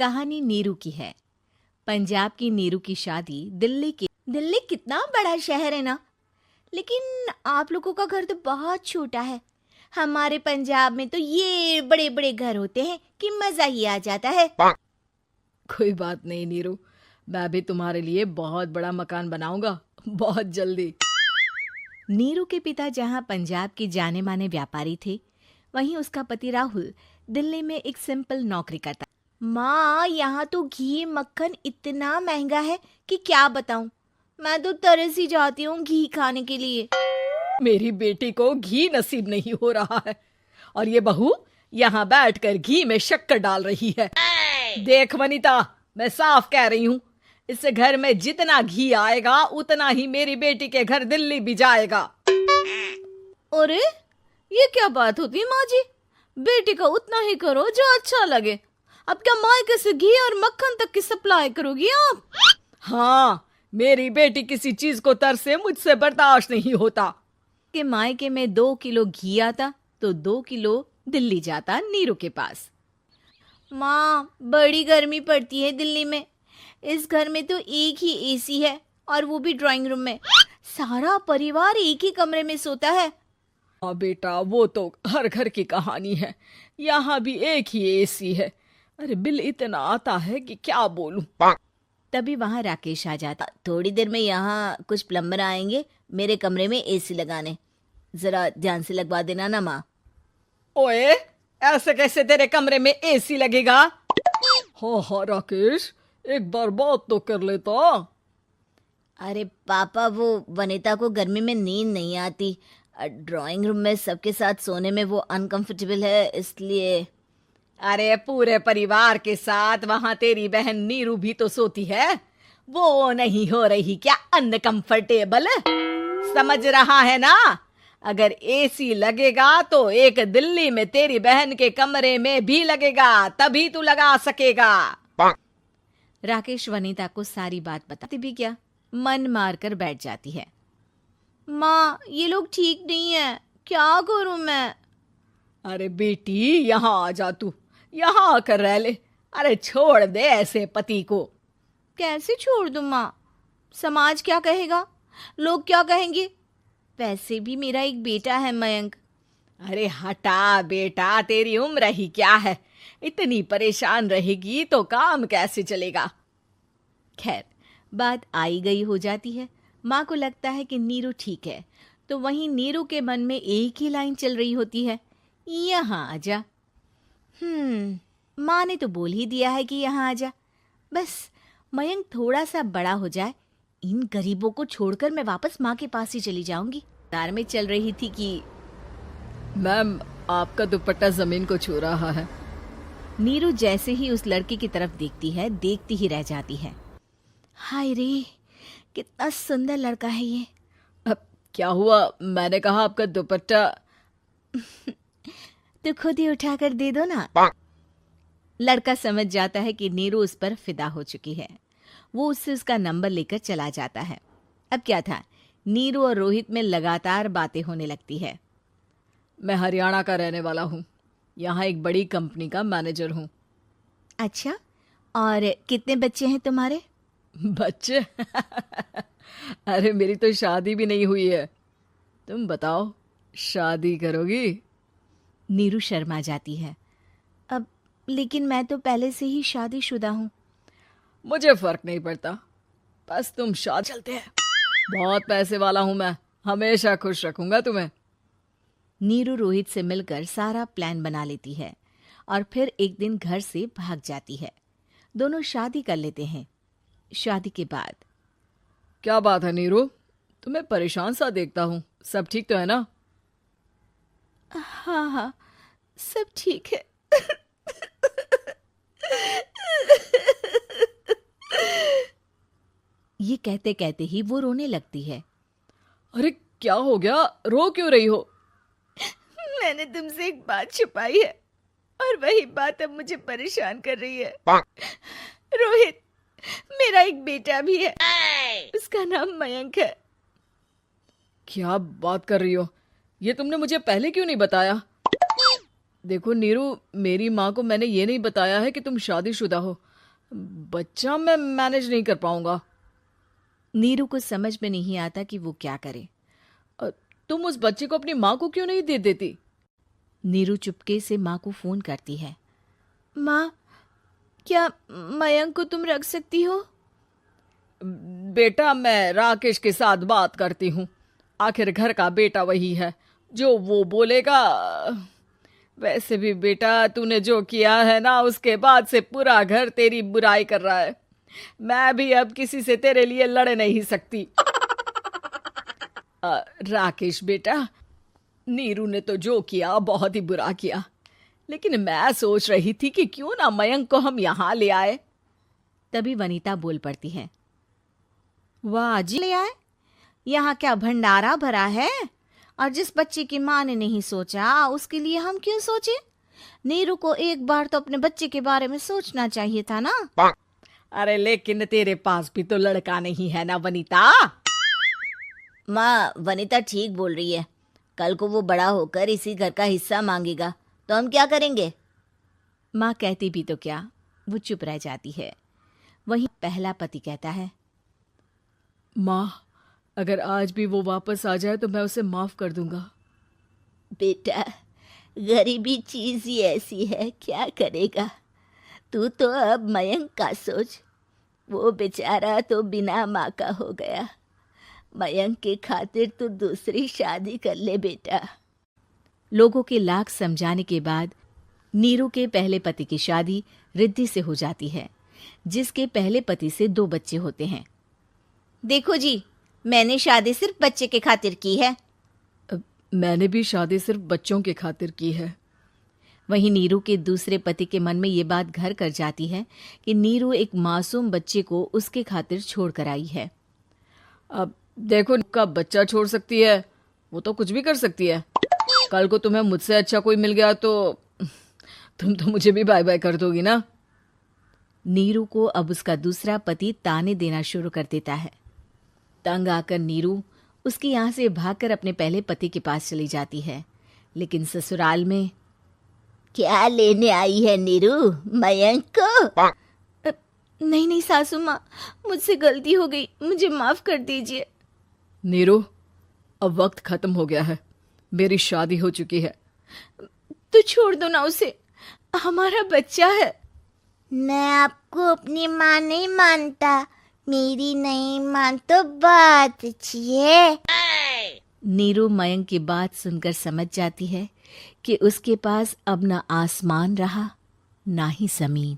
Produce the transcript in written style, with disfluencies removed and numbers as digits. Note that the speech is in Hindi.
कहानी नीरू की है। पंजाब की नीरू की शादी दिल्ली कितना बड़ा शहर है ना, लेकिन आप लोगों का घर तो बहुत छोटा है। हमारे पंजाब में तो ये बड़े बड़े घर होते हैं कि मजा ही आ जाता है। कोई बात नहीं नीरू, मैं भी तुम्हारे लिए बहुत बड़ा मकान बनाऊंगा बहुत जल्दी। नीरू के पिता जहाँ पंजाब के जाने माने व्यापारी थे, वहीं उसका पति राहुल दिल्ली में एक सिंपल नौकरी करता। माँ, यहाँ तो घी मक्खन इतना महंगा है कि क्या बताऊं। मैं तो तरस ही जाती हूँ घी खाने के लिए। मेरी बेटी को घी नसीब नहीं हो रहा है और ये बहू यहाँ बैठकर घी में शक्कर डाल रही है। देख वनिता, मैं साफ कह रही हूँ, इस घर में जितना घी आएगा उतना ही मेरी बेटी के घर दिल्ली भी जाएगा। अरे ये क्या बात होती है माँ जी? बेटी का उतना ही करो जो अच्छा लगे। अब क्या मायके से घी और मक्खन तक की सप्लाई करोगी आप? हाँ, मेरी बेटी किसी चीज को तरसे मुझसे बर्दाश्त नहीं होता। के मायके में 2 किलो घी आता तो 2 किलो दिल्ली जाता नीरू के पास। माँ, बड़ी गर्मी पड़ती है दिल्ली में। इस घर में तो एक ही एसी है और वो भी ड्राइंग रूम में। सारा परिवार एक ही कमरे में सोता है। हाँ बेटा, वो तो हर घर की कहानी है। यहाँ भी एक ही एसी है। अरे बिल इतना आता है कि क्या बोलूं। तभी वहां राकेश आ जाता। थोड़ी देर में यहाँ कुछ प्लम्बर आएंगे मेरे कमरे में एसी लगाने, जरा ध्यान से लगवा देना ना माँ। ओए, ऐसे कैसे तेरे कमरे में एसी लगेगा? हाँ राकेश, एक बार बात तो कर लेता। अरे पापा, वो वनिता को गर्मी में नींद नहीं आती। ड्राइंग रूम में सबके साथ सोने में वो अनकंफर्टेबल है, इसलिए। अरे पूरे परिवार के साथ वहां तेरी बहन नीरू भी तो सोती है, वो नहीं हो रही क्या अनकंफर्टेबल? समझ रहा है ना? अगर एसी लगेगा तो एक दिल्ली में तेरी बहन के कमरे में भी लगेगा, तभी तू लगा सकेगा। राकेश वनिता को सारी बात बताती भी क्या, मन मार कर बैठ जाती है। माँ, ये लोग ठीक नहीं है, क्या करूं मैं? अरे बेटी, यहाँ आ जा, तू यहाँ आकर रह ले। अरे छोड़ दे ऐसे पति को। कैसे छोड़ दूं माँ? समाज क्या कहेगा, लोग क्या कहेंगे? वैसे भी मेरा एक बेटा है मयंक। अरे हटा बेटा, तेरी उम्र ही क्या है, इतनी परेशान रहेगी तो काम कैसे चलेगा। खैर, बात आई गई हो जाती है। माँ को लगता है कि नीरू ठीक है, तो वहीं नीरू के मन में एक ही लाइन चल रही होती है, यहाँ आजा। माँ ने तो बोल ही दिया है कि यहाँ आजा। बस मयंक थोड़ा सा बड़ा हो जाए, इन गरीबों को छोड़कर मैं वापस माँ के पास ही चली जाऊंगी। तार में चल रही थी कि मैम, आपका दुपट्टा जमीन को छू रहा है। नीरू जैसे ही उस लड़की की तरफ देखती है, देखती ही रह जाती है। हाय रे, कितना सुंदर लड़का है ये। अब क्या हुआ? मैंने कहा आपका दुपट्टा। तो खुद ही उठाकर दे दो ना। लड़का समझ जाता है कि नीरू उस पर फिदा हो चुकी है। वो उससे उसका नंबर लेकर चला जाता है। अब क्या था, नीरू और रोहित में लगातार बातें होने लगती है। मैं हरियाणा का रहने वाला हूँ, यहाँ एक बड़ी कंपनी का मैनेजर हूँ। अच्छा, और कितने बच्चे हैं तुम्हारे? बच्चे? अरे मेरी तो शादी भी नहीं हुई है। तुम बताओ, शादी करोगी? नीरू शर्मा जाती है। अब लेकिन मैं तो पहले से ही शादीशुदा हूँ। मुझे फर्क नहीं पड़ता, बस तुम शादी। चलते हैं, बहुत पैसे वाला हूँ मैं, हमेशा खुश रखूंगा तुम्हें। नीरू रोहित से मिलकर सारा प्लान बना लेती है और फिर एक दिन घर से भाग जाती है। दोनों शादी कर लेते हैं। शादी के बाद क्या बात है नीरू, तुम्हें परेशान सा देखता हूँ, सब ठीक तो है ना? हाँ, सब ठीक है। ये कहते कहते ही वो रोने लगती है। अरे क्या हो गया, रो क्यों रही हो? मैंने तुमसे एक बात छुपाई है और वही बात अब मुझे परेशान कर रही है। रोहित, मेरा एक बेटा भी है, उसका नाम मयंक है। क्या बात कर रही हो, ये तुमने मुझे पहले क्यों नहीं बताया? देखो नीरू, मेरी माँ को मैंने ये नहीं बताया है कि तुम शादीशुदा हो, बच्चा मैं मैनेज नहीं कर पाऊंगा। नीरू को समझ में नहीं आता कि वो क्या करे। तुम उस बच्चे को अपनी माँ को क्यों नहीं दे देती? नीरू चुपके से माँ को फोन करती है। माँ, क्या मयंक को तुम रख सकती हो? बेटा, मैं राकेश के साथ बात करती हूँ। आखिर घर का बेटा वही है, जो वो बोलेगा। वैसे भी बेटा, तूने जो किया है ना, उसके बाद से पूरा घर तेरी बुराई कर रहा है। मैं भी अब किसी से तेरे लिए लड़ नहीं सकती। राकेश बेटा, नीरू ने तो जो किया बहुत ही बुरा किया, लेकिन मैं सोच रही थी कि क्यों ना मयंक को हम यहाँ ले आए। तभी वनीता बोल पड़ती है। वाह जी, ले आए? यहाँ क्या भंडारा भरा है? और जिस बच्चे की माँ ने नहीं सोचा, उसके लिए हम क्यों सोचे? नीरू को एक बार तो अपने बच्चे के बारे में सोचना चाहिए था ना। अरे लेकिन तेरे पास भी तो लड़का नहीं है ना वनीता। माँ, वनीता ठीक बोल रही है। कल को वो बड़ा होकर इसी घर का हिस्सा मांगेगा तो हम क्या करेंगे? माँ कहती भी तो क्या, वो चुप रह जाती है। वहीं पहला पति कहता है। माँ, अगर आज भी वो वापस आ जाए तो मैं उसे माफ कर दूंगा। बेटा, गरीबी चीज ही ऐसी है, क्या करेगा? तू तो अब मयंक का सोच। वो बेचारा तो बिना माँ का हो गया। मयंक के खातिर तू दूसरी शादी कर ले बेटा। लोगों के लाख समझाने के बाद नीरू के पहले पति की शादी रिद्धि से हो जाती है, जिसके पहले पति से 2 बच्चे होते हैं। देखो जी, मैंने शादी सिर्फ बच्चे के खातिर की है। मैंने भी शादी सिर्फ बच्चों के खातिर की है। वहीं नीरू के दूसरे पति के मन में ये बात घर कर जाती है कि नीरू एक मासूम बच्चे को उसके खातिर छोड़ कर आई है। अब देखो, का बच्चा छोड़ सकती है, वो तो कुछ भी कर सकती है। कल को तुम्हें मुझसे अच्छा कोई मिल गया तो तुम तो मुझे भी बाय बाय कर दोगी ना। नीरू को अब उसका दूसरा पति ताने देना शुरू कर देता है। तंग आकर नीरू उसकी यहाँ से भागकर अपने पहले पति के पास चली जाती है। लेकिन ससुराल में क्या लेने आई है नीरू, मयंक को? नहीं नहीं सासू माँ, मुझसे गलती हो गई, मुझे माफ कर दीजिए। नीरू, अब वक्त खत्म हो गया है, मेरी शादी हो चुकी है। तो छोड़ दो ना उसे, हमारा बच्चा है। मैं आपको अपनी माँ नहीं मानता, मेरी नहीं मान तो बात अच्छी है। नीरू मयंक की बात सुनकर समझ जाती है कि उसके पास अब ना आसमान रहा ना ही जमीन।